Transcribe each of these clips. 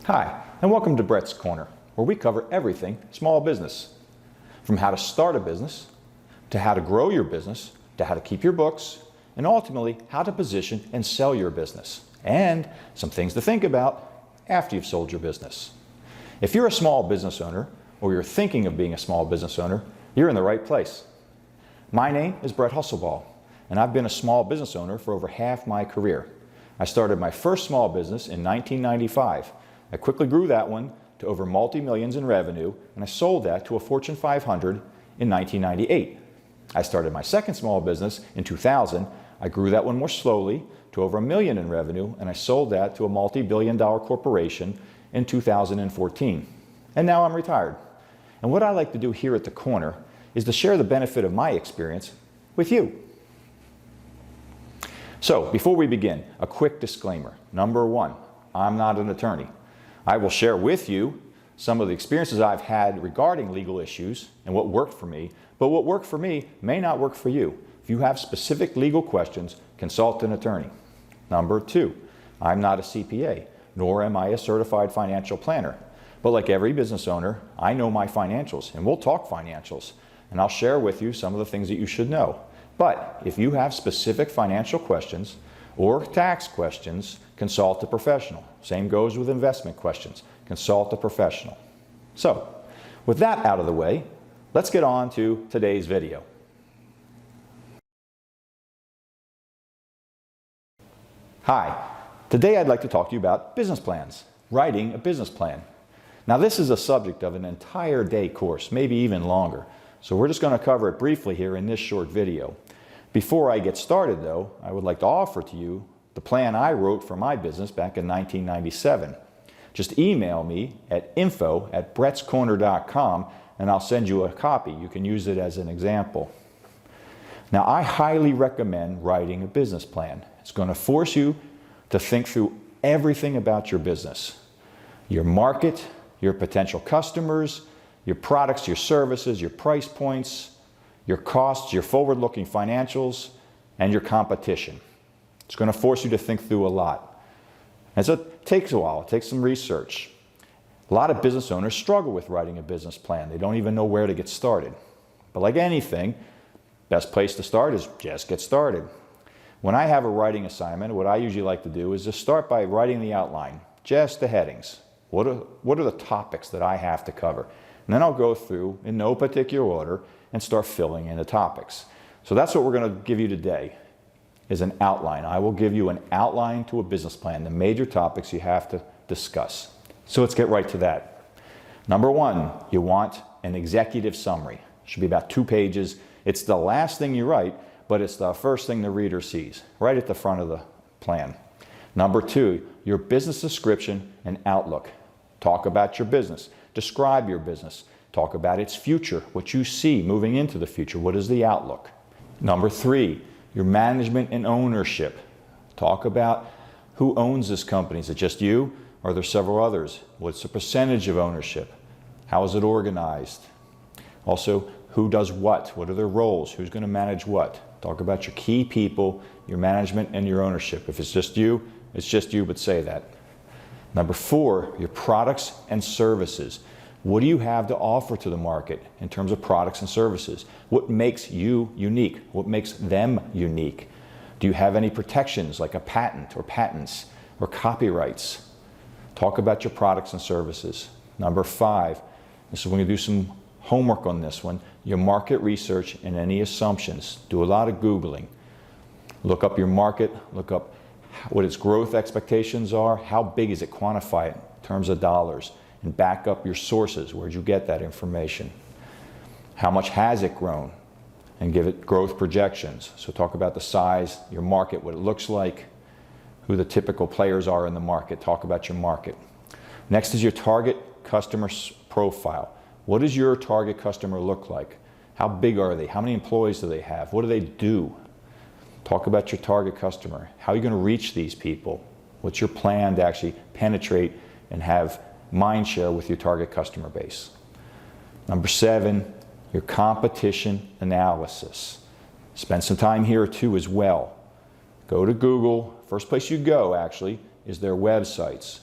Hi, and welcome to Brett's Corner, where we cover everything small business. From how to start a business, to how to grow your business, to how to keep your books, and ultimately how to position and sell your business, and some things to think about after you've sold your business. If you're a small business owner, or you're thinking of being a small business owner, you're in the right place. My name is Brett Husselball, and I've been a small business owner for over half my career. I started my first small business in 1995. I quickly grew that one to over multi-millions in revenue, and I sold that to a Fortune 500 in 1998. I started my second small business in 2000. I grew that one more slowly to over $1 million in revenue, and I sold that to a multi-billion-dollar corporation in 2014. And now I'm retired. And what I like to do here at the Corner is to share the benefit of my experience with you. So, before we begin, a quick disclaimer. Number one, I'm not an attorney. I will share with you some of the experiences I've had regarding legal issues and what worked for me, but what worked for me may not work for you. If you have specific legal questions, consult an attorney. Number two, I'm not a CPA, nor am I a certified financial planner. But like every business owner, I know my financials, and we'll talk financials, and I'll share with you some of the things that you should know. But if you have specific financial questions or tax questions, consult a professional. Same goes with investment questions. Consult a professional. So, with that out of the way, let's get on to today's video. Hi, today I'd like to talk to you about business plans, writing a business plan. Now this is a subject of an entire day course, maybe even longer. So we're just going to cover it briefly here in this short video. Before I get started though, I would like to offer to you the plan I wrote for my business back in 1997. Just email me at info@brettscorner.com and I'll send you a copy. You can use it as an example. Now I highly recommend writing a business plan. It's going to force you to think through everything about your business. Your market, your potential customers, your products, your services, your price points, your costs, your forward-looking financials, and your competition. It's going to force you to think through a lot. And so it takes a while. It takes some research. A lot of business owners struggle with writing a business plan. They don't even know where to get started. But like anything, best place to start is just get started. When I have a writing assignment, what I usually like to do is just start by writing the outline, just the headings. What are the topics that I have to cover? And then I'll go through in no particular order and start filling in the topics. So that's what we're going to give you today, is an outline. I will give you an outline to a business plan, the major topics you have to discuss. So let's get right to that. Number one, you want an executive summary. It should be about 2 pages. It's the last thing you write, but it's the first thing the reader sees, right at the front of the plan. Number two, your business description and outlook. Talk about your business. Describe your business. Talk about its future, what you see moving into the future. What is the outlook? Number three, your management and ownership. Talk about who owns this company. Is it just you, or are there several others? What's the percentage of ownership? How is it organized? Also, who does what? What are their roles? Who's going to manage what? Talk about your key people, your management, and your ownership. If it's just you, but say that. Number four, your products and services. What do you have to offer to the market in terms of products and services? What makes you unique? What makes them unique? Do you have any protections like a patent or patents or copyrights? Talk about your products and services. Number five, this is when you do some homework on this one, your market research and any assumptions. Do a lot of Googling. Look up your market, look up what its growth expectations are, how big is it, quantify it in terms of dollars, and back up your sources. Where'd you get that information? How much has it grown? And give it growth projections. So talk about the size, your market, what it looks like, who the typical players are in the market. Talk about your market. Next is your target customer profile. What does your target customer look like? How big are they? How many employees do they have? What do they do? Talk about your target customer. How are you going to reach these people? What's your plan to actually penetrate and have mind share with your target customer base? Number seven, your competition analysis. Spend some time here too as well. Go to Google. First place you go actually is their websites.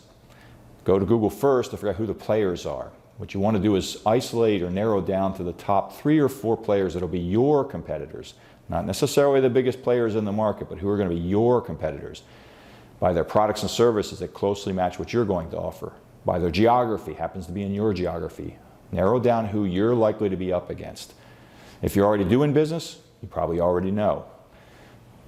Go to Google first to figure out who the players are. What you want to do is isolate or narrow down to the top 3 or 4 players that will be your competitors. Not necessarily the biggest players in the market, but who are going to be your competitors. By their products and services that closely match what you're going to offer. By their geography, happens to be in your geography. Narrow down who you're likely to be up against. If you're already doing business, you probably already know.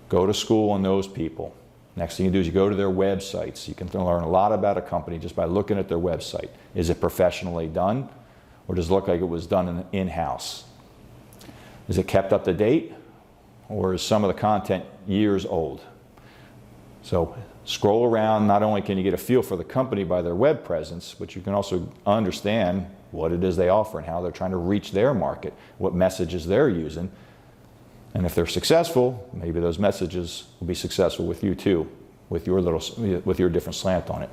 Go to school on those people. Next thing you do is you go to their websites. You can learn a lot about a company just by looking at their website. Is it professionally done, or does it look like it was done in-house? Is it kept up to date, or is some of the content years old? So scroll around. Not only can you get a feel for the company by their web presence, but you can also understand what it is they offer and how they're trying to reach their market, what messages they're using. And if they're successful, maybe those messages will be successful with you too, with your different slant on it.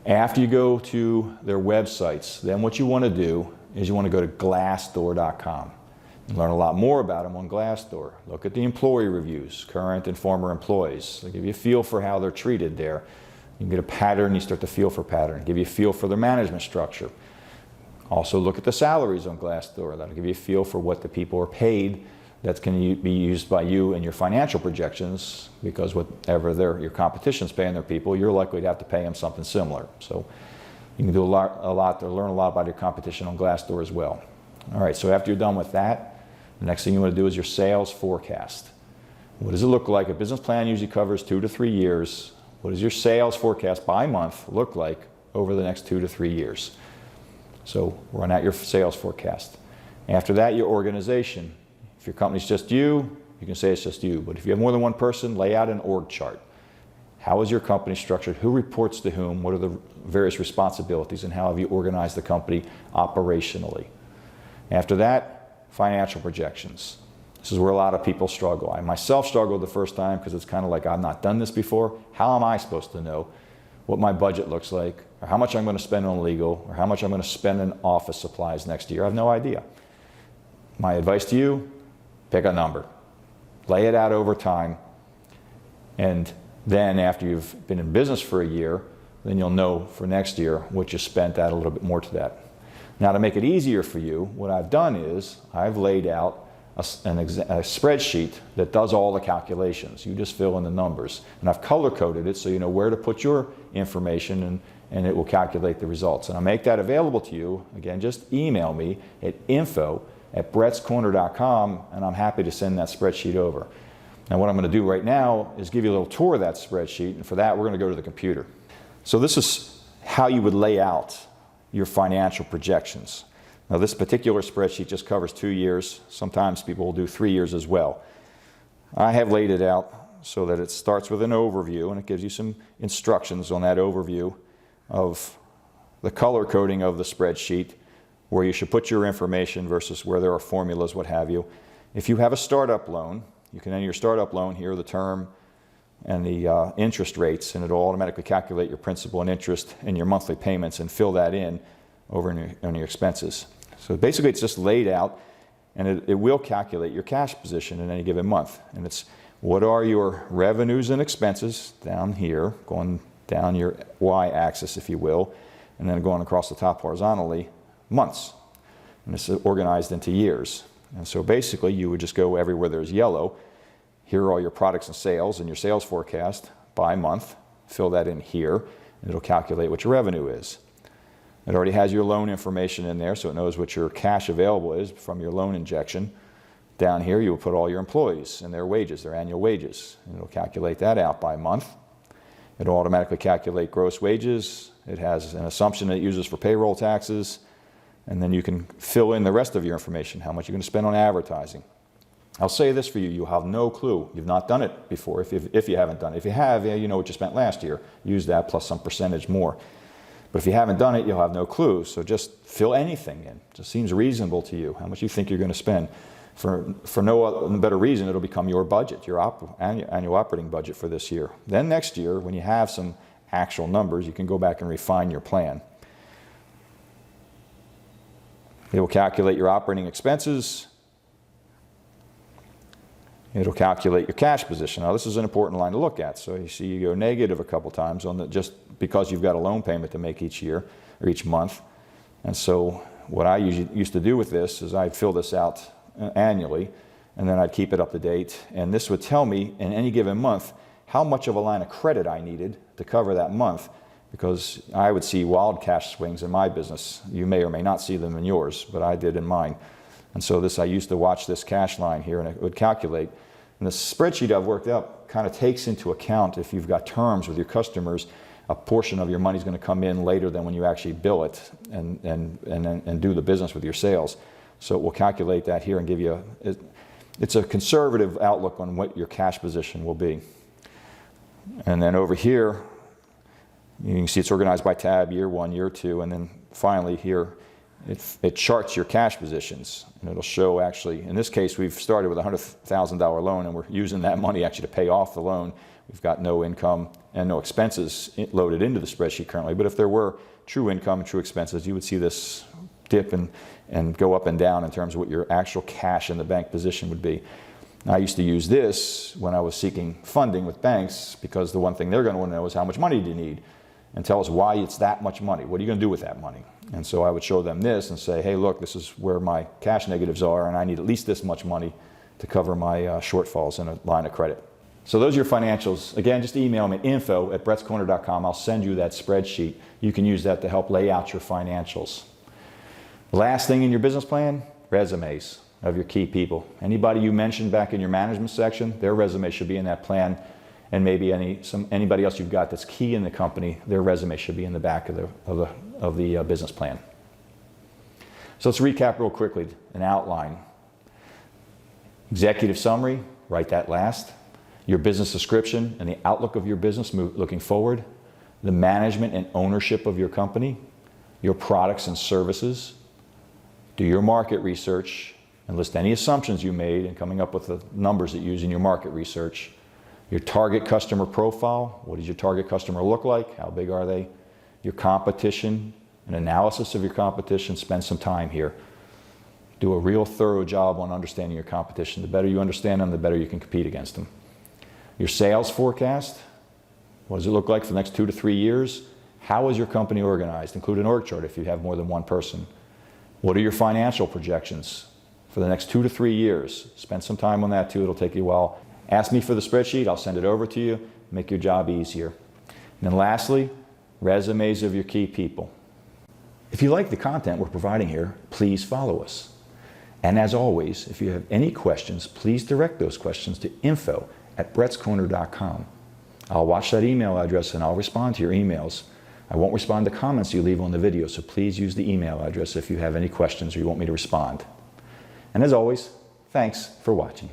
After you go to their websites, then what you want to do is you want to go to Glassdoor.com. Learn a lot more about them on Glassdoor. Look at the employee reviews, current and former employees. They'll give you a feel for how they're treated there. You can get a pattern, you start to feel for pattern. Give you a feel for their management structure. Also look at the salaries on Glassdoor. That'll give you a feel for what the people are paid. That's going to be used by you in your financial projections, because whatever your competition's paying their people, you're likely to have to pay them something similar. So you can do a lot to learn a lot about your competition on Glassdoor as well. All right, so after you're done with that, the next thing you want to do is your sales forecast. What does it look like? A business plan usually covers 2 to 3 years. What does your sales forecast by month look like over the next 2 to 3 years? So run out your sales forecast. After that, your organization. If your company's just you can say it's just you. But if you have more than one person, lay out an org chart. How is your company structured? Who reports to whom? What are the various responsibilities? And how have you organized the company operationally? After that, financial projections. This is where a lot of people struggle. I myself struggled the first time because it's kind of like, I've not done this before. How am I supposed to know what my budget looks like, or how much I'm going to spend on legal, or how much I'm going to spend on office supplies next year? I have no idea. My advice to you, pick a number. Lay it out over time. And then after you've been in business for a year, then you'll know for next year what you spent, add a little bit more to that. Now, to make it easier for you, what I've done is I've laid out a spreadsheet that does all the calculations. You just fill in the numbers. And I've color-coded it so you know where to put your information, and it will calculate the results. And I'll make that available to you. Again, just email me at info@brettscorner.com, and I'm happy to send that spreadsheet over. Now, what I'm going to do right now is give you a little tour of that spreadsheet, and for that, we're going to go to the computer. So this is how you would lay out your financial projections. Now, this particular spreadsheet just covers 2 years. Sometimes people will do 3 years as well. I have laid it out so that it starts with an overview, and it gives you some instructions on that overview of the color coding of the spreadsheet, where you should put your information versus where there are formulas, what have you. If you have a startup loan, you can enter your startup loan here, the term and the interest rates, and it'll automatically calculate your principal and interest and your monthly payments and fill that in over on your expenses. So basically it's just laid out, and it will calculate your cash position in any given month. And it's what are your revenues and expenses down here, going down your y-axis, if you will, and then going across the top horizontally, months. And this is organized into years. And so basically you would just go everywhere there's yellow. Here are all your products and sales and your sales forecast by month. Fill that in here, and it'll calculate what your revenue is. It already has your loan information in there, so it knows what your cash available is from your loan injection. Down here, you will put all your employees and their wages, their annual wages, and it'll calculate that out by month. It'll automatically calculate gross wages. It has an assumption that it uses for payroll taxes, and then you can fill in the rest of your information, how much you're going to spend on advertising. I'll say this for you, you'll have no clue. You've not done it before if you haven't done it. If you have, yeah, you know what you spent last year. Use that plus some percentage more. But if you haven't done it, you'll have no clue. So just fill anything in. It just seems reasonable to you, how much you think you're going to spend. For no better reason, it'll become your budget, your annual operating budget for this year. Then next year, when you have some actual numbers, you can go back and refine your plan. It will calculate your operating expenses. It'll calculate your cash position. Now this is an important line to look at. So you see you go negative a couple times on just because you've got a loan payment to make each year or each month. And so what I used to do with this is I'd fill this out annually, and then I'd keep it up to date. And this would tell me in any given month how much of a line of credit I needed to cover that month, because I would see wild cash swings in my business. You may or may not see them in yours, but I did in mine. And so I used to watch this cash line here, and it would calculate. And the spreadsheet I've worked out kind of takes into account, if you've got terms with your customers, a portion of your money is going to come in later than when you actually bill it and do the business with your sales. So it will calculate that here and give you it's a conservative outlook on what your cash position will be. And then over here, you can see it's organized by tab, year 1, year 2, and then finally here, it charts your cash positions. And it'll show actually, in this case, we've started with a $100,000 loan, and we're using that money actually to pay off the loan. We've got no income and no expenses loaded into the spreadsheet currently. But if there were true income and true expenses, you would see this dip and go up and down in terms of what your actual cash in the bank position would be. I used to use this when I was seeking funding with banks, because the one thing they're going to want to know is how much money do you need, and tell us why it's that much money. What are you going to do with that money? And so I would show them this and say, hey, look, this is where my cash negatives are, and I need at least this much money to cover my shortfalls in a line of credit. So those are your financials. Again, just email me at info@brettscorner.com. I'll send you that spreadsheet. You can use that to help lay out your financials. Last thing in your business plan, resumes of your key people. Anybody you mentioned back in your management section, their resume should be in that plan. And maybe anybody else you've got that's key in the company, their resume should be in the back of the business plan. So let's recap real quickly, an outline. Executive summary, write that last. Your business description and the outlook of your business looking forward. The management and ownership of your company. Your products and services. Do your market research and list any assumptions you made in coming up with the numbers that you use in your market research. Your target customer profile. What does your target customer look like? How big are they? Your competition, an analysis of your competition. Spend some time here. Do a real thorough job on understanding your competition. The better you understand them, the better you can compete against them. Your sales forecast. What does it look like for the next 2 to 3 years? How is your company organized? Include an org chart if you have more than one person. What are your financial projections for the next 2 to 3 years? Spend some time on that too. It'll take you a while. Ask me for the spreadsheet. I'll send it over to you. Make your job easier. And then lastly, resumes of your key people. If you like the content we're providing here, please follow us. And as always, if you have any questions, please direct those questions to info@brettscorner.com. I'll watch that email address and I'll respond to your emails. I won't respond to comments you leave on the video, so please use the email address if you have any questions or you want me to respond. And as always, thanks for watching.